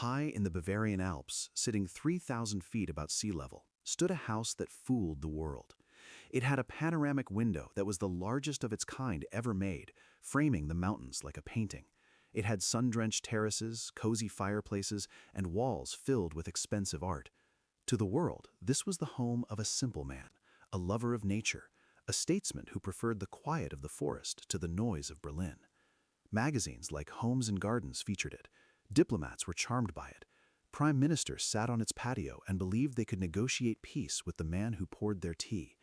High in the Bavarian Alps, sitting 3,000 feet above sea level, stood a house that fooled the world. It had a panoramic window that was the largest of its kind ever made, framing the mountains like a painting. It had sun-drenched terraces, cozy fireplaces, and walls filled with expensive art. To the world, this was the home of a simple man, a lover of nature, a statesman who preferred the quiet of the forest to the noise of Berlin. Magazines like Homes and Gardens featured it. Diplomats were charmed by it. Prime ministers sat on its patio and believed they could negotiate peace with the man who poured their tea.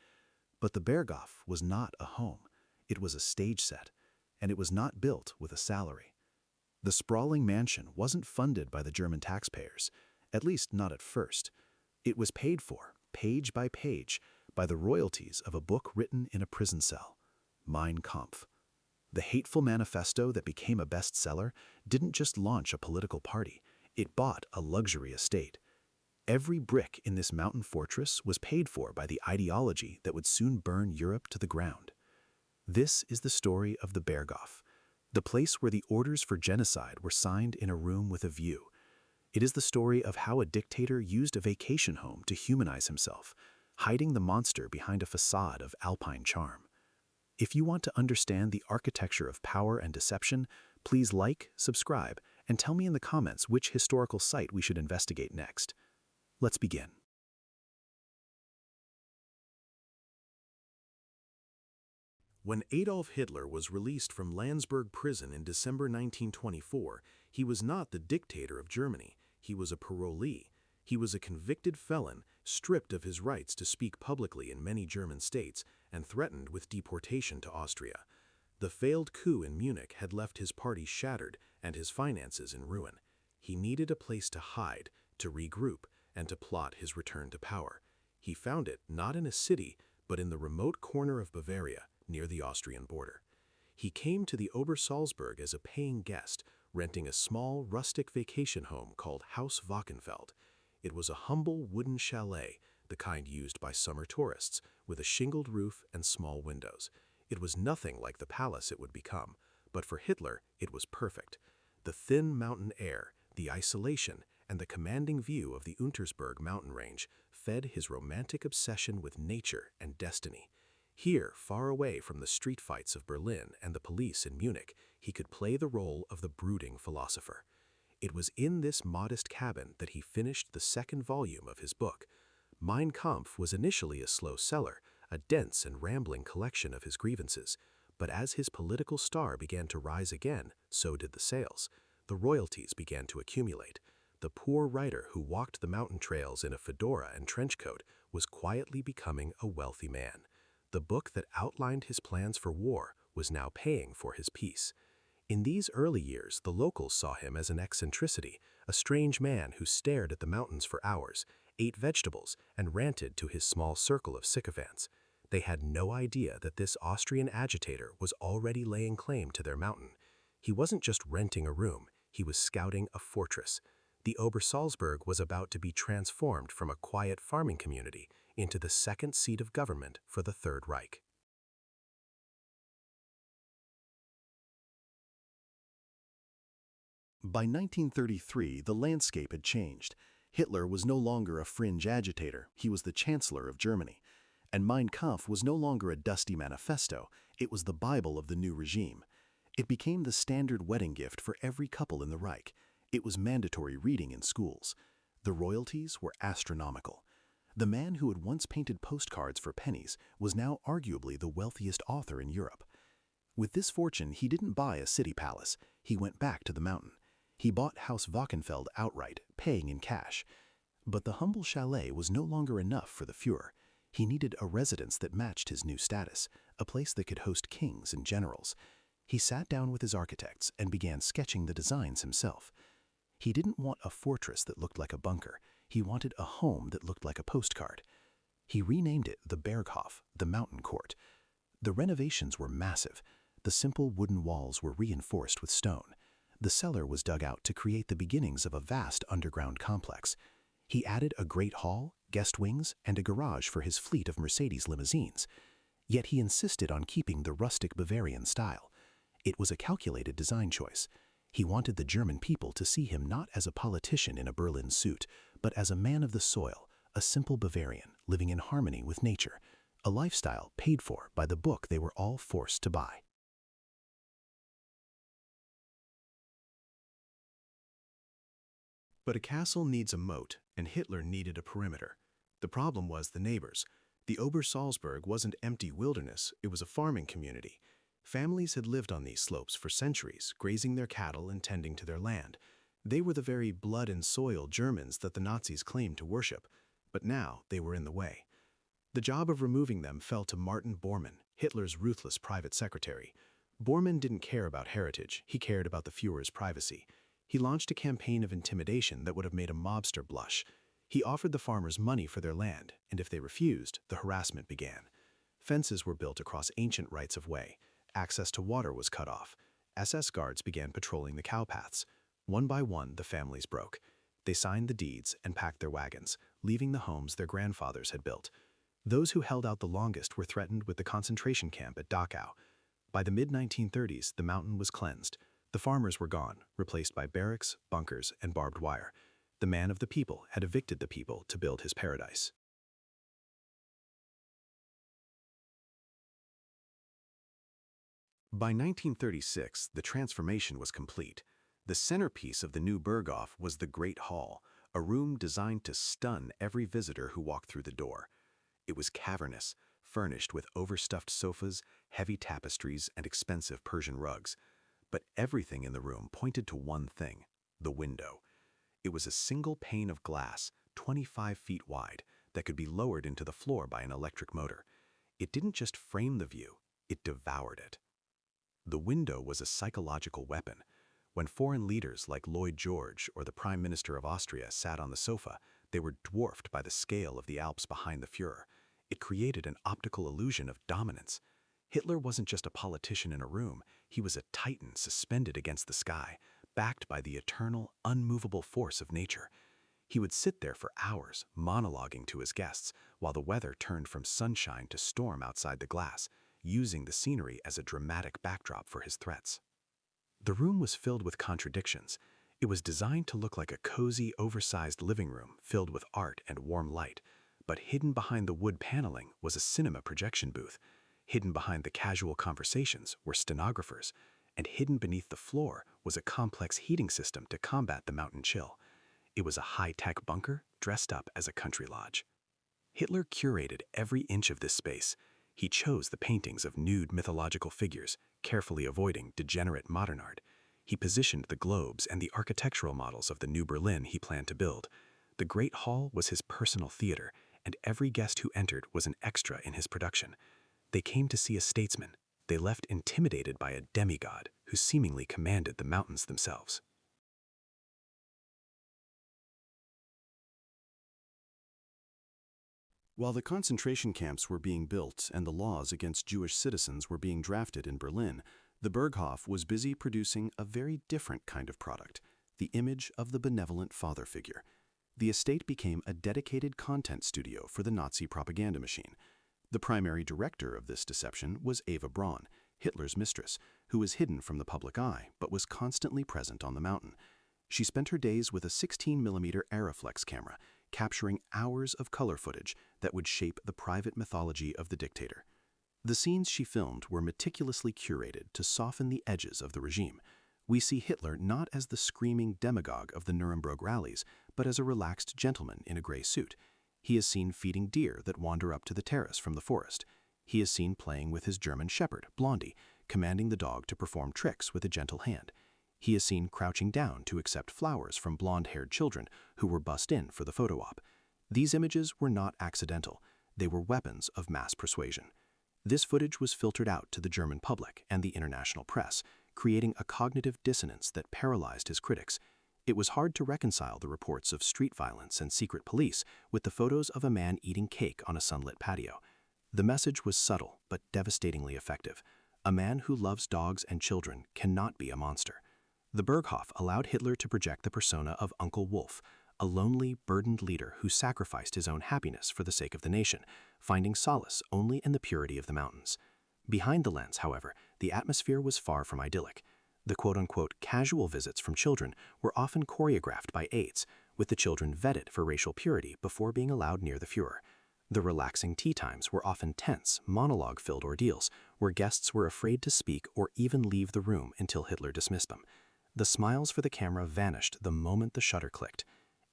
But the Berghof was not a home. It was a stage set, and it was not built with a salary. The sprawling mansion wasn't funded by the German taxpayers, at least not at first. It was paid for, page by page, by the royalties of a book written in a prison cell, Mein Kampf. The hateful manifesto that became a bestseller didn't just launch a political party, it bought a luxury estate. Every brick in this mountain fortress was paid for by the ideology that would soon burn Europe to the ground. This is the story of the Berghof, the place where the orders for genocide were signed in a room with a view. It is the story of how a dictator used a vacation home to humanize himself, hiding the monster behind a facade of alpine charm. If you want to understand the architecture of power and deception, please like, subscribe, and tell me in the comments which historical site we should investigate next. Let's begin. When Adolf Hitler was released from Landsberg prison in December 1924, he was not the dictator of Germany, he was a parolee. He was a convicted felon, stripped of his rights to speak publicly in many German states, and threatened with deportation to Austria. The failed coup in Munich had left his party shattered and his finances in ruin. He needed a place to hide, to regroup, and to plot his return to power. He found it not in a city, but in the remote corner of Bavaria, near the Austrian border. He came to the Obersalzberg as a paying guest, renting a small, rustic vacation home called Haus Wachenfeld. It was a humble wooden chalet, the kind used by summer tourists, with a shingled roof and small windows. It was nothing like the palace it would become, but for Hitler it was perfect. The thin mountain air, the isolation, and the commanding view of the Untersberg mountain range fed his romantic obsession with nature and destiny. Here, far away from the street fights of Berlin and the police in Munich, he could play the role of the brooding philosopher. It was in this modest cabin that he finished the second volume of his book. Mein Kampf was initially a slow seller, a dense and rambling collection of his grievances. But as his political star began to rise again, so did the sales. The royalties began to accumulate. The poor writer who walked the mountain trails in a fedora and trench coat was quietly becoming a wealthy man. The book that outlined his plans for war was now paying for his peace. In these early years, the locals saw him as an eccentricity, a strange man who stared at the mountains for hours, ate vegetables, and ranted to his small circle of sycophants. They had no idea that this Austrian agitator was already laying claim to their mountain. He wasn't just renting a room, he was scouting a fortress. The Obersalzberg was about to be transformed from a quiet farming community into the second seat of government for the Third Reich. By 1933, the landscape had changed. Hitler was no longer a fringe agitator, he was the Chancellor of Germany. And Mein Kampf was no longer a dusty manifesto, it was the Bible of the new regime. It became the standard wedding gift for every couple in the Reich. It was mandatory reading in schools. The royalties were astronomical. The man who had once painted postcards for pennies was now arguably the wealthiest author in Europe. With this fortune, he didn't buy a city palace, he went back to the mountain. He bought Haus Wachenfeld outright, paying in cash. But the humble chalet was no longer enough for the Führer. He needed a residence that matched his new status, a place that could host kings and generals. He sat down with his architects and began sketching the designs himself. He didn't want a fortress that looked like a bunker. He wanted a home that looked like a postcard. He renamed it the Berghof, the mountain court. The renovations were massive. The simple wooden walls were reinforced with stone. The cellar was dug out to create the beginnings of a vast underground complex. He added a great hall, guest wings, and a garage for his fleet of Mercedes limousines. Yet he insisted on keeping the rustic Bavarian style. It was a calculated design choice. He wanted the German people to see him not as a politician in a Berlin suit, but as a man of the soil, a simple Bavarian living in harmony with nature, a lifestyle paid for by the book they were all forced to buy. But a castle needs a moat, and Hitler needed a perimeter. The problem was the neighbors. The Obersalzberg wasn't empty wilderness, it was a farming community. Families had lived on these slopes for centuries, grazing their cattle and tending to their land. They were the very blood and soil Germans that the Nazis claimed to worship, but now they were in the way. The job of removing them fell to Martin Bormann, Hitler's ruthless private secretary. Bormann didn't care about heritage, he cared about the Führer's privacy. He launched a campaign of intimidation that would have made a mobster blush. He offered the farmers money for their land, and if they refused, the harassment began. Fences were built across ancient rights of way. Access to water was cut off. SS guards began patrolling the cowpaths. One by one, the families broke. They signed the deeds and packed their wagons, leaving the homes their grandfathers had built. Those who held out the longest were threatened with the concentration camp at Dachau. By the mid-1930s, the mountain was cleansed. The farmers were gone, replaced by barracks, bunkers, and barbed wire. The man of the people had evicted the people to build his paradise. By 1936, the transformation was complete. The centerpiece of the new Berghof was the Great Hall, a room designed to stun every visitor who walked through the door. It was cavernous, furnished with overstuffed sofas, heavy tapestries, and expensive Persian rugs. But everything in the room pointed to one thing: the window. It was a single pane of glass, 25 feet wide, that could be lowered into the floor by an electric motor. It didn't just frame the view, it devoured it. The window was a psychological weapon. When foreign leaders like Lloyd George or the Prime Minister of Austria sat on the sofa, they were dwarfed by the scale of the Alps behind the Führer. It created an optical illusion of dominance. Hitler wasn't just a politician in a room, he was a titan suspended against the sky, backed by the eternal, unmovable force of nature. He would sit there for hours, monologuing to his guests, while the weather turned from sunshine to storm outside the glass, using the scenery as a dramatic backdrop for his threats. The room was filled with contradictions. It was designed to look like a cozy, oversized living room filled with art and warm light, but hidden behind the wood paneling was a cinema projection booth. Hidden behind the casual conversations were stenographers, and hidden beneath the floor was a complex heating system to combat the mountain chill. It was a high-tech bunker dressed up as a country lodge. Hitler curated every inch of this space. He chose the paintings of nude mythological figures, carefully avoiding degenerate modern art. He positioned the globes and the architectural models of the new Berlin he planned to build. The Great Hall was his personal theater, and every guest who entered was an extra in his production. They came to see a statesman. They left intimidated by a demigod who seemingly commanded the mountains themselves. While the concentration camps were being built and the laws against Jewish citizens were being drafted in Berlin, the Berghof was busy producing a very different kind of product: the image of the benevolent father figure. The estate became a dedicated content studio for the Nazi propaganda machine. The primary director of this deception was Eva Braun, Hitler's mistress, who was hidden from the public eye but was constantly present on the mountain. She spent her days with a 16mm Arriflex camera, capturing hours of color footage that would shape the private mythology of the dictator. The scenes she filmed were meticulously curated to soften the edges of the regime. We see Hitler not as the screaming demagogue of the Nuremberg rallies, but as a relaxed gentleman in a gray suit. He is seen feeding deer that wander up to the terrace from the forest. He is seen playing with his German shepherd, Blondie, commanding the dog to perform tricks with a gentle hand. He is seen crouching down to accept flowers from blonde-haired children who were bussed in for the photo op. These images were not accidental. They were weapons of mass persuasion. This footage was filtered out to the German public and the international press, creating a cognitive dissonance that paralyzed his critics. It was hard to reconcile the reports of street violence and secret police with the photos of a man eating cake on a sunlit patio. The message was subtle but devastatingly effective. A man who loves dogs and children cannot be a monster. The Berghof allowed Hitler to project the persona of Uncle Wolf, a lonely, burdened leader who sacrificed his own happiness for the sake of the nation, finding solace only in the purity of the mountains. Behind the lens, however, the atmosphere was far from idyllic. The quote-unquote casual visits from children were often choreographed by aides, with the children vetted for racial purity before being allowed near the Führer. The relaxing tea times were often tense, monologue-filled ordeals, where guests were afraid to speak or even leave the room until Hitler dismissed them. The smiles for the camera vanished the moment the shutter clicked.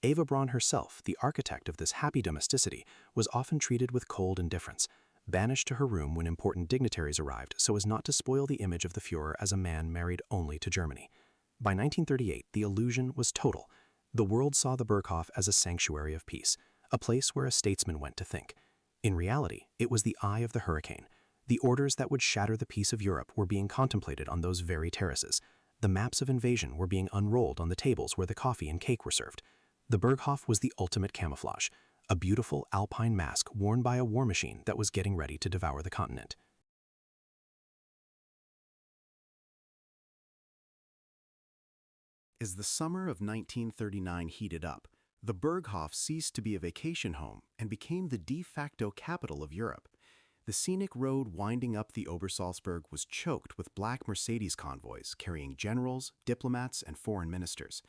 Eva Braun herself, the architect of this happy domesticity, was often treated with cold indifference, banished to her room when important dignitaries arrived so as not to spoil the image of the Führer as a man married only to Germany. By 1938, the illusion was total. The world saw the Berghof as a sanctuary of peace, a place where a statesman went to think. In reality, it was the eye of the hurricane. The orders that would shatter the peace of Europe were being contemplated on those very terraces. The maps of invasion were being unrolled on the tables where the coffee and cake were served. The Berghof was the ultimate camouflage, a beautiful alpine mask worn by a war machine that was getting ready to devour the continent. As the summer of 1939 heated up, the Berghof ceased to be a vacation home and became the de facto capital of Europe. The scenic road winding up the Obersalzberg was choked with black Mercedes convoys carrying generals, diplomats, and foreign ministers.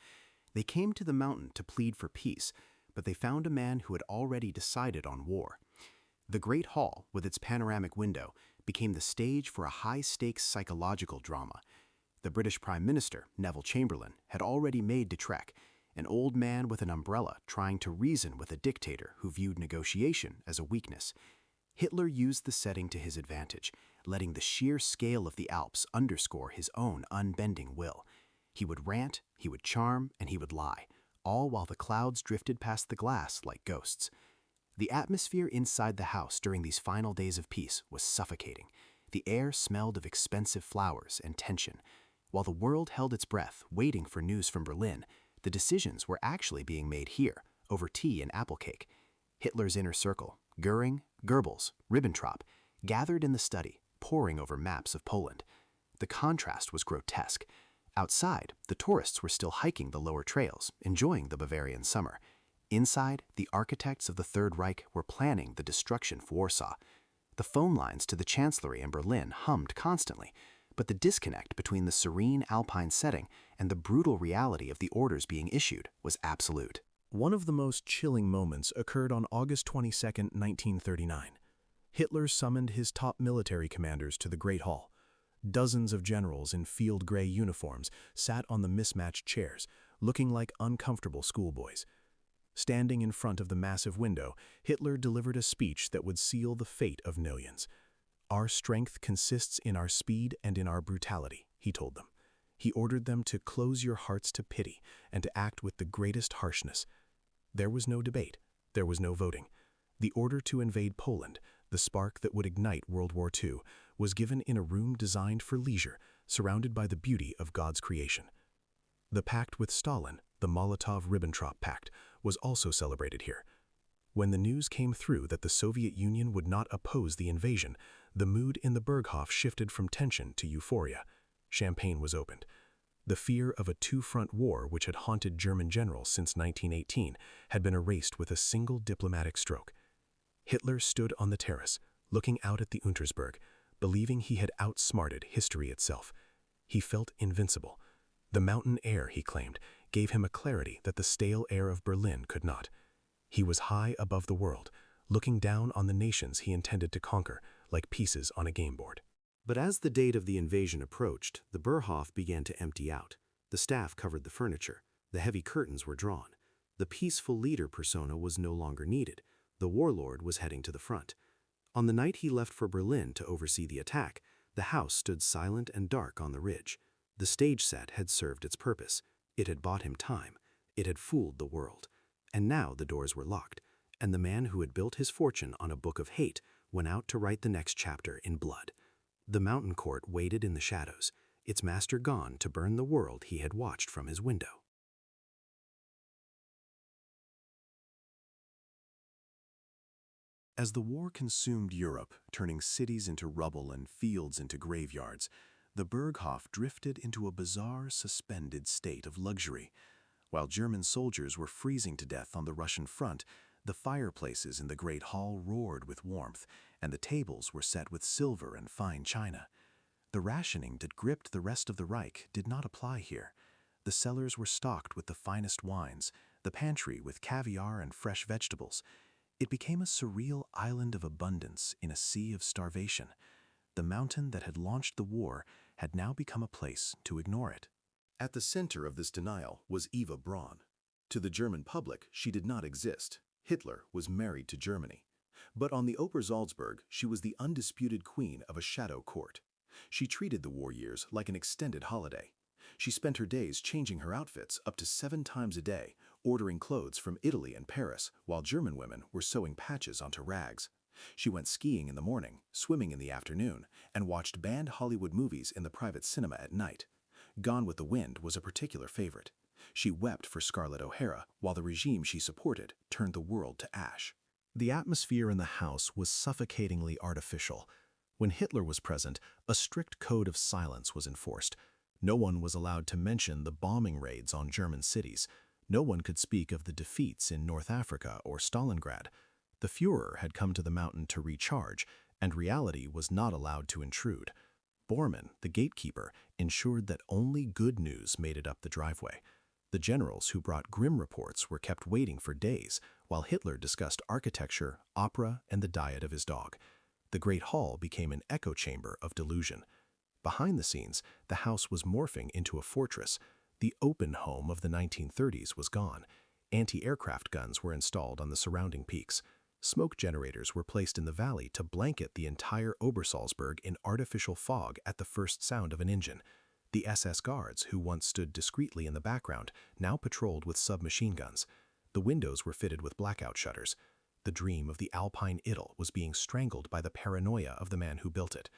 They came to the mountain to plead for peace, but they found a man who had already decided on war. The Great Hall, with its panoramic window, became the stage for a high-stakes psychological drama. The British Prime Minister, Neville Chamberlain, had already made Utrecht, an old man with an umbrella trying to reason with a dictator who viewed negotiation as a weakness. Hitler used the setting to his advantage, letting the sheer scale of the Alps underscore his own unbending will. He would rant, he would charm, and he would lie, all while the clouds drifted past the glass like ghosts. The atmosphere inside the house during these final days of peace was suffocating. The air smelled of expensive flowers and tension. While the world held its breath, waiting for news from Berlin, the decisions were actually being made here, over tea and apple cake. Hitler's inner circle, Göring, Goebbels, Ribbentrop, gathered in the study, poring over maps of Poland. The contrast was grotesque. Outside, the tourists were still hiking the lower trails, enjoying the Bavarian summer. Inside, the architects of the Third Reich were planning the destruction of Warsaw. The phone lines to the Chancellery in Berlin hummed constantly, but the disconnect between the serene alpine setting and the brutal reality of the orders being issued was absolute. One of the most chilling moments occurred on August 22, 1939. Hitler summoned his top military commanders to the Great Hall. Dozens of generals in field gray uniforms sat on the mismatched chairs, looking like uncomfortable schoolboys. Standing in front of the massive window, Hitler delivered a speech that would seal the fate of millions. "Our strength consists in our speed and in our brutality," he told them. He ordered them to close your hearts to pity and to act with the greatest harshness. There was no debate. There was no voting. The order to invade Poland, the spark that would ignite World War II, was given in a room designed for leisure, surrounded by the beauty of God's creation. The pact with Stalin, the Molotov-Ribbentrop Pact, was also celebrated here. When the news came through that the Soviet Union would not oppose the invasion, the mood in the Berghof shifted from tension to euphoria. Champagne was opened. The fear of a two-front war which had haunted German generals since 1918 had been erased with a single diplomatic stroke. Hitler stood on the terrace, looking out at the Untersberg, believing he had outsmarted history itself. He felt invincible. The mountain air, he claimed, gave him a clarity that the stale air of Berlin could not. He was high above the world, looking down on the nations he intended to conquer, like pieces on a game board. But as the date of the invasion approached, the Berghof began to empty out. The staff covered the furniture. The heavy curtains were drawn. The peaceful leader persona was no longer needed. The warlord was heading to the front. On the night he left for Berlin to oversee the attack, the house stood silent and dark on the ridge. The stage set had served its purpose. It had bought him time. It had fooled the world. And now the doors were locked, and the man who had built his fortune on a book of hate went out to write the next chapter in blood. The mountain court waited in the shadows, its master gone to burn the world he had watched from his window. As the war consumed Europe, turning cities into rubble and fields into graveyards, the Berghof drifted into a bizarre, suspended state of luxury. While German soldiers were freezing to death on the Russian front, the fireplaces in the Great Hall roared with warmth, and the tables were set with silver and fine china. The rationing that gripped the rest of the Reich did not apply here. The cellars were stocked with the finest wines, the pantry with caviar and fresh vegetables. It became a surreal island of abundance in a sea of starvation. The mountain that had launched the war had now become a place to ignore it. At the center of this denial was Eva Braun. To the German public, she did not exist. Hitler was married to Germany. But on the Obersalzberg, she was the undisputed queen of a shadow court. She treated the war years like an extended holiday. She spent her days changing her outfits up to 7 times a day, ordering clothes from Italy and Paris, while German women were sewing patches onto rags. She went skiing in the morning, swimming in the afternoon, and watched banned Hollywood movies in the private cinema at night. Gone with the Wind was a particular favorite. She wept for Scarlett O'Hara, while the regime she supported turned the world to ash. The atmosphere in the house was suffocatingly artificial. When Hitler was present, a strict code of silence was enforced. No one was allowed to mention the bombing raids on German cities. No one could speak of the defeats in North Africa or Stalingrad. The Führer had come to the mountain to recharge, and reality was not allowed to intrude. Bormann, the gatekeeper, ensured that only good news made it up the driveway. The generals who brought grim reports were kept waiting for days, while Hitler discussed architecture, opera, and the diet of his dog. The Great Hall became an echo chamber of delusion. Behind the scenes, the house was morphing into a fortress. The open home of the 1930s was gone. Anti-aircraft guns were installed on the surrounding peaks. Smoke generators were placed in the valley to blanket the entire Obersalzberg in artificial fog at the first sound of an engine. The SS guards, who once stood discreetly in the background, now patrolled with submachine guns. The windows were fitted with blackout shutters. The dream of the Alpine idyll was being strangled by the paranoia of the man who built it.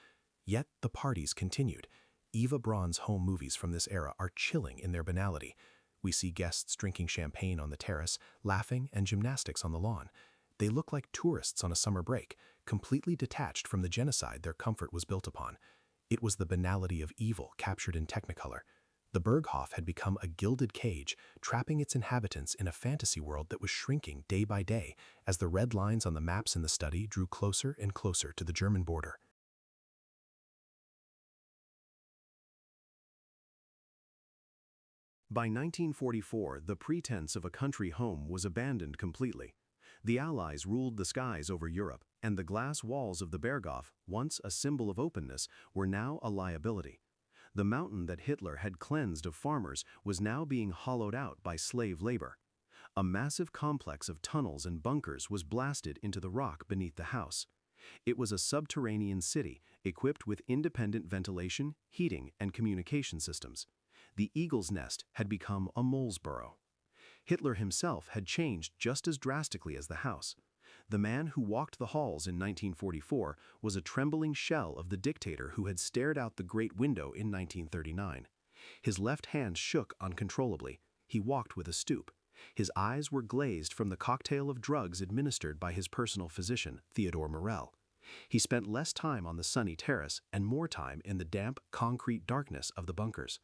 Yet the parties continued. Eva Braun's home movies from this era are chilling in their banality. We see guests drinking champagne on the terrace, laughing, and gymnastics on the lawn. They look like tourists on a summer break, completely detached from the genocide their comfort was built upon. It was the banality of evil captured in Technicolor. The Berghof had become a gilded cage, trapping its inhabitants in a fantasy world that was shrinking day by day as the red lines on the maps in the study drew closer and closer to the German border. By 1944, the pretense of a country home was abandoned completely. The Allies ruled the skies over Europe, and the glass walls of the Berghof, once a symbol of openness, were now a liability. The mountain that Hitler had cleansed of farmers was now being hollowed out by slave labor. A massive complex of tunnels and bunkers was blasted into the rock beneath the house. It was a subterranean city equipped with independent ventilation, heating, and communication systems. The eagle's nest had become a mole's burrow. Hitler himself had changed just as drastically as the house. The man who walked the halls in 1944 was a trembling shell of the dictator who had stared out the Great Window in 1939. His left hand shook uncontrollably. He walked with a stoop. His eyes were glazed from the cocktail of drugs administered by his personal physician, Theodore Morell. He spent less time on the sunny terrace and more time in the damp, concrete darkness of the bunkers.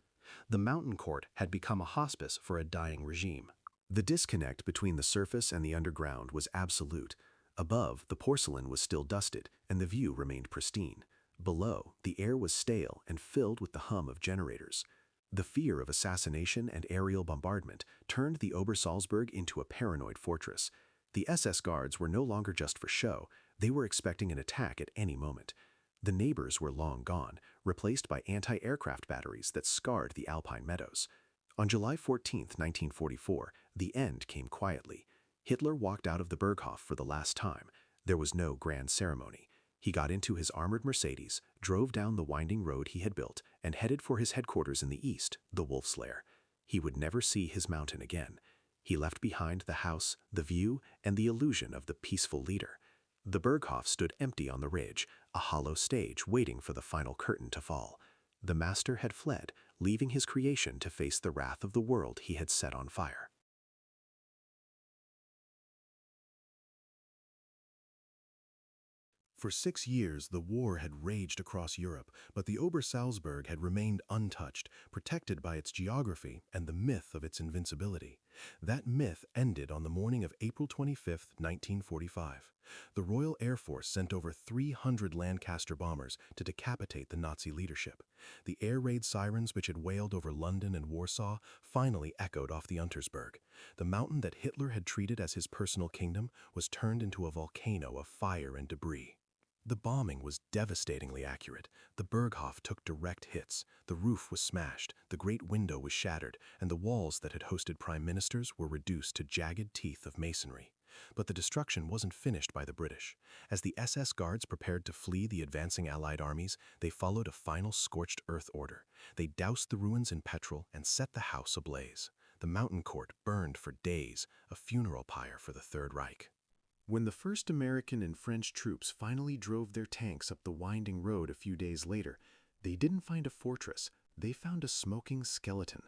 The mountain court had become a hospice for a dying regime. The disconnect between the surface and the underground was absolute. Above, the porcelain was still dusted, and the view remained pristine. Below, the air was stale and filled with the hum of generators. The fear of assassination and aerial bombardment turned the Obersalzberg into a paranoid fortress. The SS guards were no longer just for show, they were expecting an attack at any moment. The neighbors were long gone, replaced by anti-aircraft batteries that scarred the Alpine meadows. On July 14, 1944, the end came quietly. Hitler walked out of the Berghof for the last time. There was no grand ceremony. He got into his armored Mercedes, drove down the winding road he had built, and headed for his headquarters in the east, the Wolf's Lair. He would never see his mountain again. He left behind the house, the view, and the illusion of the peaceful leader. The Berghof stood empty on the ridge, a hollow stage waiting for the final curtain to fall. The master had fled, leaving his creation to face the wrath of the world he had set on fire. For For 6 years, the war had raged across Europe, but the Obersalzberg had remained untouched, protected by its geography and the myth of its invincibility. That myth ended on the morning of April 25, 1945. The Royal Air Force sent over 300 Lancaster bombers to decapitate the Nazi leadership. The air raid sirens which had wailed over London and Warsaw finally echoed off the Untersberg. The mountain that Hitler had treated as his personal kingdom was turned into a volcano of fire and debris. The bombing was devastatingly accurate. The Berghof took direct hits. The roof was smashed, the great window was shattered, and the walls that had hosted prime ministers were reduced to jagged teeth of masonry. But the destruction wasn't finished by the British. As the SS guards prepared to flee the advancing Allied armies, they followed a final scorched earth order. They doused the ruins in petrol and set the house ablaze. The mountain court burned for days, a funeral pyre for the Third Reich. When the first American and French troops finally drove their tanks up the winding road a few days later, they didn't find a fortress, they found a smoking skeleton.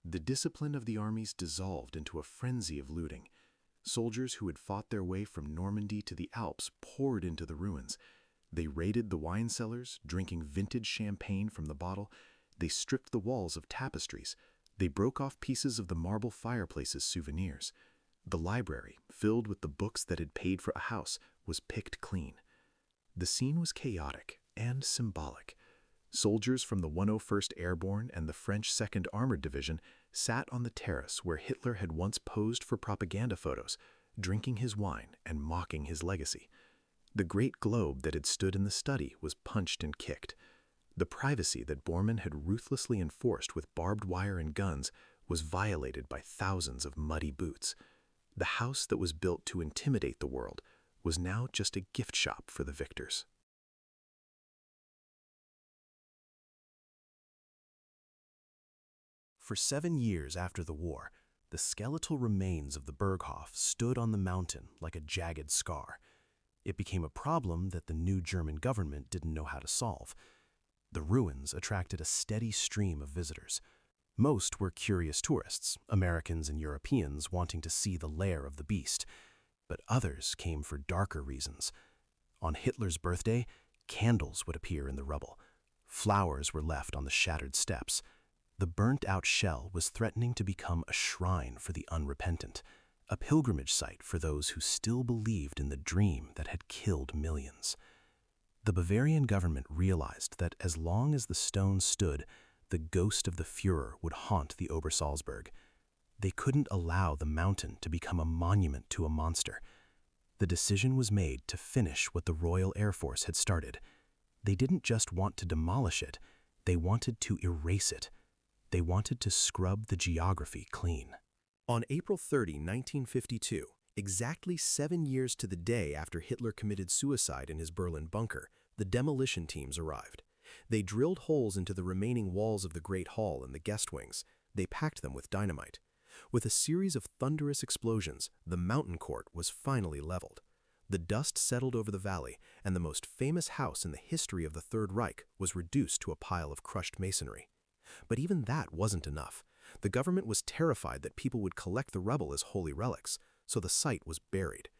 The discipline of the armies dissolved into a frenzy of looting. Soldiers who had fought their way from Normandy to the Alps poured into the ruins. They raided the wine cellars, drinking vintage champagne from the bottle. They stripped the walls of tapestries. They broke off pieces of the marble fireplace's souvenirs. The library, filled with the books that had paid for a house, was picked clean. The scene was chaotic and symbolic. Soldiers from the 101st Airborne and the French 2nd Armored Division sat on the terrace where Hitler had once posed for propaganda photos, drinking his wine and mocking his legacy. The great globe that had stood in the study was punched and kicked. The privacy that Bormann had ruthlessly enforced with barbed wire and guns was violated by thousands of muddy boots. The house that was built to intimidate the world was now just a gift shop for the victors. For 7 years after the war, the skeletal remains of the Berghof stood on the mountain like a jagged scar. It became a problem that the new German government didn't know how to solve. The ruins attracted a steady stream of visitors. Most were curious tourists, Americans and Europeans wanting to see the lair of the beast. But others came for darker reasons. On Hitler's birthday, candles would appear in the rubble. Flowers were left on the shattered steps. The burnt-out shell was threatening to become a shrine for the unrepentant, a pilgrimage site for those who still believed in the dream that had killed millions. The Bavarian government realized that as long as the stone stood, the ghost of the Führer would haunt the Obersalzberg. They couldn't allow the mountain to become a monument to a monster. The decision was made to finish what the Royal Air Force had started. They didn't just want to demolish it, they wanted to erase it. They wanted to scrub the geography clean. On April 30, 1952, exactly 7 years to the day after Hitler committed suicide in his Berlin bunker, the demolition teams arrived. They drilled holes into the remaining walls of the Great Hall and the guest wings. They packed them with dynamite. With a series of thunderous explosions, the mountain court was finally leveled. The dust settled over the valley, and the most famous house in the history of the Third Reich was reduced to a pile of crushed masonry. But even that wasn't enough. The government was terrified that people would collect the rubble as holy relics, so the site was buried.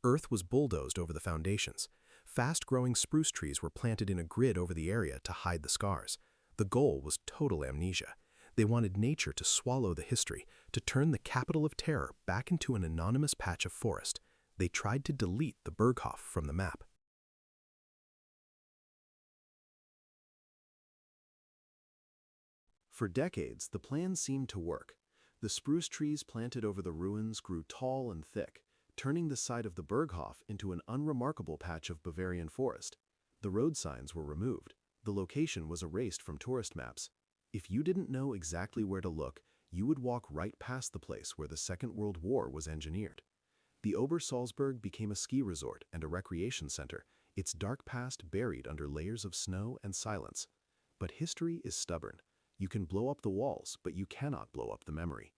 Earth was bulldozed over the foundations. Fast-growing spruce trees were planted in a grid over the area to hide the scars. The goal was total amnesia. They wanted nature to swallow the history, to turn the capital of terror back into an anonymous patch of forest. They tried to delete the Berghof from the map. For decades, the plan seemed to work. The spruce trees planted over the ruins grew tall and thick, turning the site of the Berghof into an unremarkable patch of Bavarian forest. The road signs were removed. The location was erased from tourist maps. If you didn't know exactly where to look, you would walk right past the place where the Second World War was engineered. The Obersalzberg became a ski resort and a recreation center, its dark past buried under layers of snow and silence. But history is stubborn. You can blow up the walls, but you cannot blow up the memory.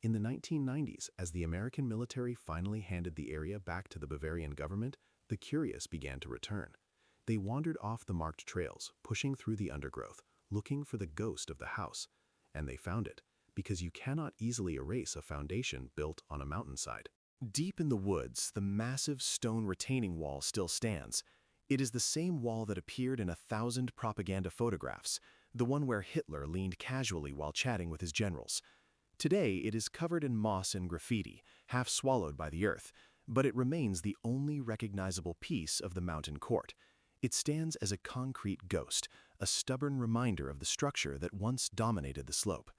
In the 1990s, as the American military finally handed the area back to the Bavarian government, the curious began to return. They wandered off the marked trails, pushing through the undergrowth, looking for the ghost of the house. And they found it, because you cannot easily erase a foundation built on a mountainside. Deep in the woods, the massive stone retaining wall still stands. It is the same wall that appeared in 1,000 propaganda photographs, the one where Hitler leaned casually while chatting with his generals. Today, it is covered in moss and graffiti, half swallowed by the earth, but it remains the only recognizable piece of the mountain court. It stands as a concrete ghost, a stubborn reminder of the structure that once dominated the slope.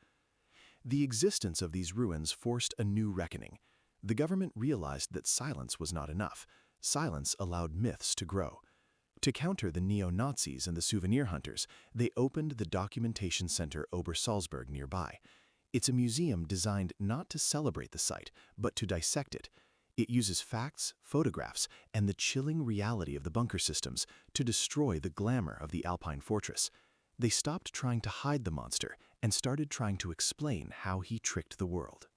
The existence of these ruins forced a new reckoning. The government realized that silence was not enough. Silence allowed myths to grow. To counter the neo-Nazis and the souvenir hunters, they opened the documentation center Obersalzberg nearby. It's a museum designed not to celebrate the site, but to dissect it. It uses facts, photographs, and the chilling reality of the bunker systems to destroy the glamour of the Alpine fortress. They stopped trying to hide the monster and started trying to explain how he tricked the world.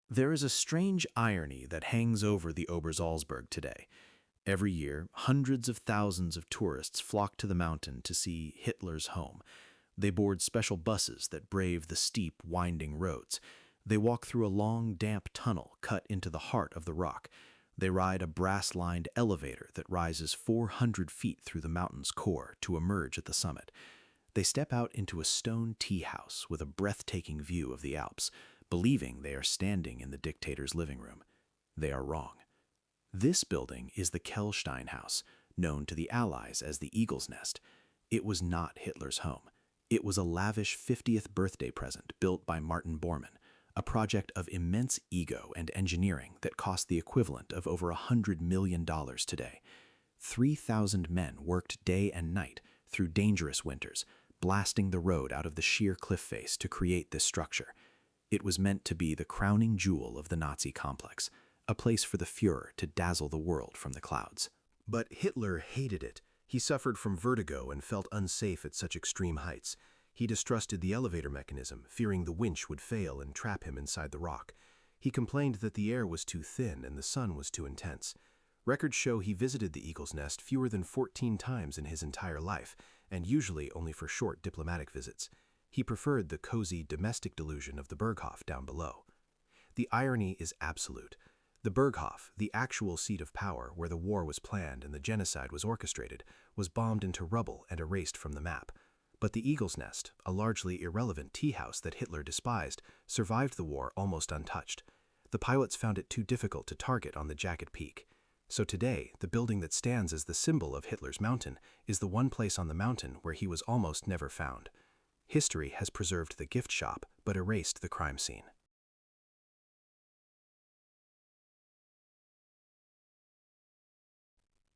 There is a strange irony that hangs over the Obersalzberg today. Every year, hundreds of thousands of tourists flock to the mountain to see Hitler's home. They board special buses that brave the steep, winding roads. They walk through a long, damp tunnel cut into the heart of the rock. They ride a brass-lined elevator that rises 400 feet through the mountain's core to emerge at the summit. They step out into a stone tea house with a breathtaking view of the Alps, believing they are standing in the dictator's living room. They are wrong. This building is the Kelstein House, known to the Allies as the Eagle's Nest. It was not Hitler's home. It was a lavish 50th birthday present built by Martin Bormann, a project of immense ego and engineering that cost the equivalent of over $100 million today. 3,000 men worked day and night through dangerous winters, blasting the road out of the sheer cliff face to create this structure. It was meant to be the crowning jewel of the Nazi complex, a place for the Führer to dazzle the world from the clouds. But Hitler hated it. He suffered from vertigo and felt unsafe at such extreme heights. He distrusted the elevator mechanism, fearing the winch would fail and trap him inside the rock. He complained that the air was too thin and the sun was too intense. Records show he visited the Eagle's Nest fewer than 14 times in his entire life, and usually only for short diplomatic visits. He preferred the cozy domestic delusion of the Berghof down below. The irony is absolute. The Berghof, the actual seat of power where the war was planned and the genocide was orchestrated, was bombed into rubble and erased from the map. But the Eagle's Nest, a largely irrelevant tea house that Hitler despised, survived the war almost untouched. The pilots found it too difficult to target on the jagged peak. So today, the building that stands as the symbol of Hitler's mountain is the one place on the mountain where he was almost never found. History has preserved the gift shop, but erased the crime scene.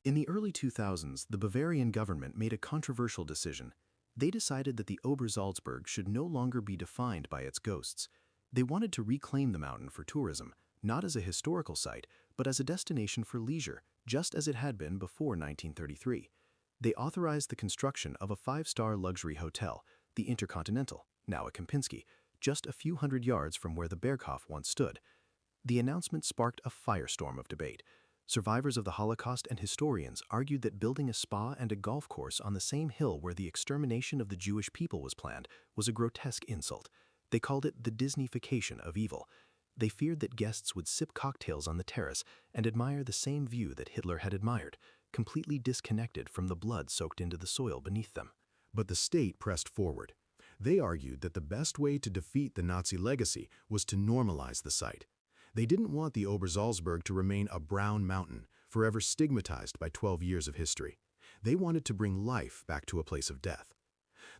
In the early 2000s, the Bavarian government made a controversial decision. They decided that the Obersalzberg should no longer be defined by its ghosts. They wanted to reclaim the mountain for tourism, not as a historical site, but as a destination for leisure, just as it had been before 1933. They authorized the construction of a 5-star luxury hotel, the Intercontinental, now a Kempinski, just a few hundred yards from where the Berghof once stood. The announcement sparked a firestorm of debate. Survivors of the Holocaust and historians argued that building a spa and a golf course on the same hill where the extermination of the Jewish people was planned was a grotesque insult. They called it the Disneyfication of evil. They feared that guests would sip cocktails on the terrace and admire the same view that Hitler had admired, completely disconnected from the blood soaked into the soil beneath them. But the state pressed forward. They argued that the best way to defeat the Nazi legacy was to normalize the site. They didn't want the Obersalzberg to remain a brown mountain, forever stigmatized by 12 years of history. They wanted to bring life back to a place of death.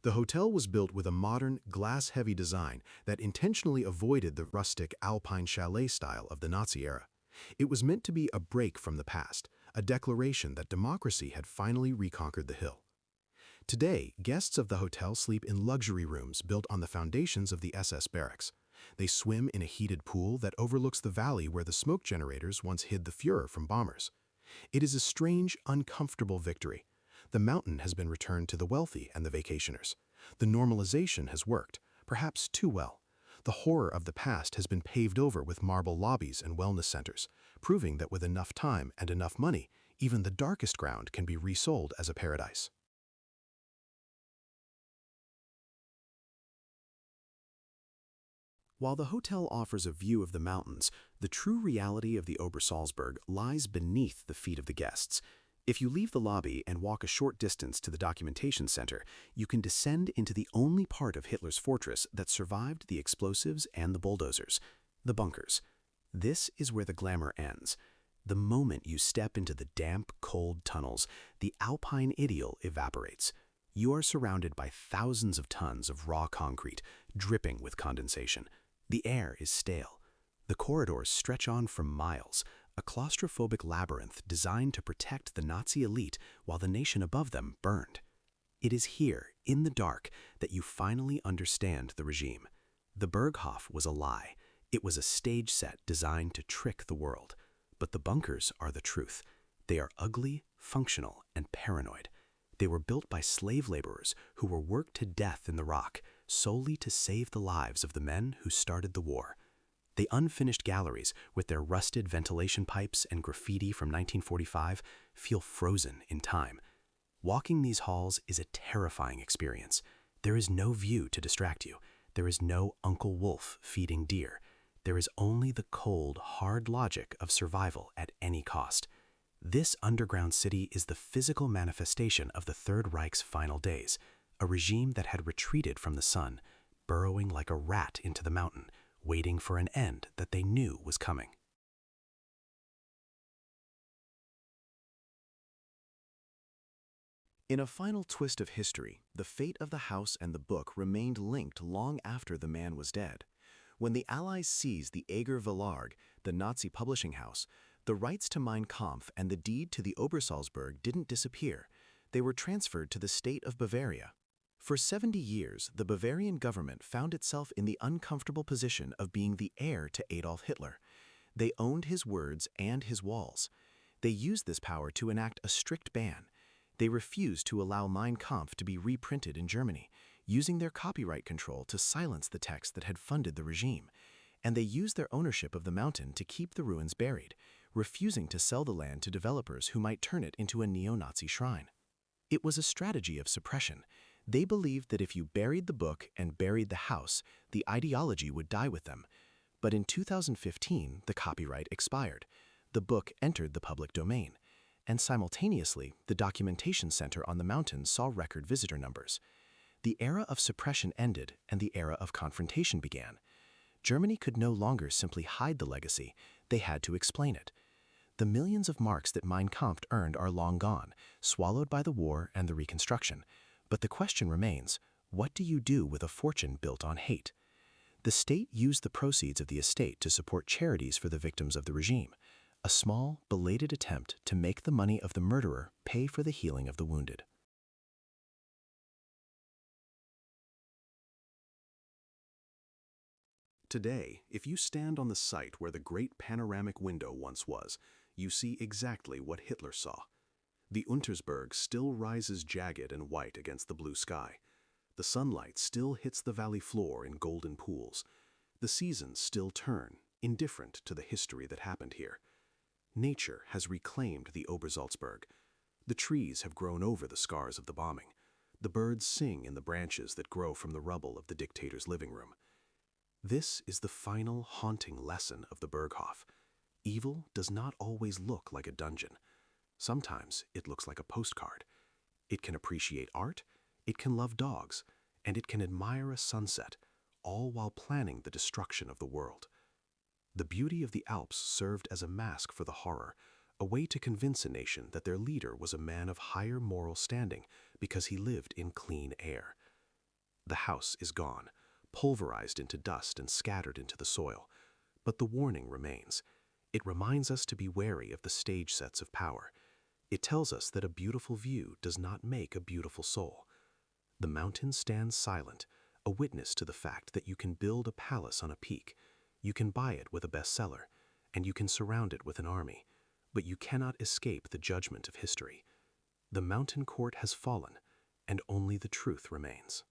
The hotel was built with a modern, glass-heavy design that intentionally avoided the rustic Alpine chalet style of the Nazi era. It was meant to be a break from the past, a declaration that democracy had finally reconquered the hill. Today, guests of the hotel sleep in luxury rooms built on the foundations of the SS barracks. They swim in a heated pool that overlooks the valley where the smoke generators once hid the Führer from bombers. It is a strange, uncomfortable victory. The mountain has been returned to the wealthy and the vacationers. The normalization has worked, perhaps too well. The horror of the past has been paved over with marble lobbies and wellness centers, proving that with enough time and enough money, even the darkest ground can be resold as a paradise. While the hotel offers a view of the mountains, the true reality of the Obersalzberg lies beneath the feet of the guests. If you leave the lobby and walk a short distance to the documentation center, you can descend into the only part of Hitler's fortress that survived the explosives and the bulldozers, the bunkers. This is where the glamour ends. The moment you step into the damp, cold tunnels, the alpine idyll evaporates. You are surrounded by thousands of tons of raw concrete, dripping with condensation. The air is stale. The corridors stretch on for miles, a claustrophobic labyrinth designed to protect the Nazi elite while the nation above them burned. It is here, in the dark, that you finally understand the regime. The Berghof was a lie. It was a stage set designed to trick the world. But the bunkers are the truth. They are ugly, functional, and paranoid. They were built by slave laborers who were worked to death in the rock solely to save the lives of the men who started the war. The unfinished galleries, with their rusted ventilation pipes and graffiti from 1945, feel frozen in time. Walking these halls is a terrifying experience. There is no view to distract you. There is no Uncle Wolf feeding deer. There is only the cold, hard logic of survival at any cost. This underground city is the physical manifestation of the Third Reich's final days, a regime that had retreated from the sun, burrowing like a rat into the mountain, waiting for an end that they knew was coming. In a final twist of history, the fate of the house and the book remained linked long after the man was dead. When the Allies seized the Eger Verlag, the Nazi publishing house, the rights to Mein Kampf and the deed to the Obersalzberg didn't disappear. They were transferred to the state of Bavaria. For 70 years, the Bavarian government found itself in the uncomfortable position of being the heir to Adolf Hitler. They owned his words and his walls. They used this power to enact a strict ban. They refused to allow Mein Kampf to be reprinted in Germany, using their copyright control to silence the text that had funded the regime. And they used their ownership of the mountain to keep the ruins buried, refusing to sell the land to developers who might turn it into a neo-Nazi shrine. It was a strategy of suppression. They believed that if you buried the book and buried the house, the ideology would die with them. But in 2015, the copyright expired. The book entered the public domain. And simultaneously, the documentation center on the mountain saw record visitor numbers. The era of suppression ended and the era of confrontation began. Germany could no longer simply hide the legacy, they had to explain it. The millions of marks that Mein Kampf earned are long gone, swallowed by the war and the reconstruction. But the question remains, what do you do with a fortune built on hate? The state used the proceeds of the estate to support charities for the victims of the regime, a small, belated attempt to make the money of the murderer pay for the healing of the wounded. Today, if you stand on the site where the great panoramic window once was, you see exactly what Hitler saw. The Untersberg still rises jagged and white against the blue sky. The sunlight still hits the valley floor in golden pools. The seasons still turn, indifferent to the history that happened here. Nature has reclaimed the Obersalzberg. The trees have grown over the scars of the bombing. The birds sing in the branches that grow from the rubble of the dictator's living room. This is the final haunting lesson of the Berghof. Evil does not always look like a dungeon. Sometimes it looks like a postcard. It can appreciate art, it can love dogs, and it can admire a sunset, all while planning the destruction of the world. The beauty of the Alps served as a mask for the horror, a way to convince a nation that their leader was a man of higher moral standing because he lived in clean air. The house is gone, pulverized into dust and scattered into the soil, but the warning remains. It reminds us to be wary of the stage sets of power. It tells us that a beautiful view does not make a beautiful soul. The mountain stands silent, a witness to the fact that you can build a palace on a peak, you can buy it with a bestseller, and you can surround it with an army, but you cannot escape the judgment of history. The mountain court has fallen, and only the truth remains.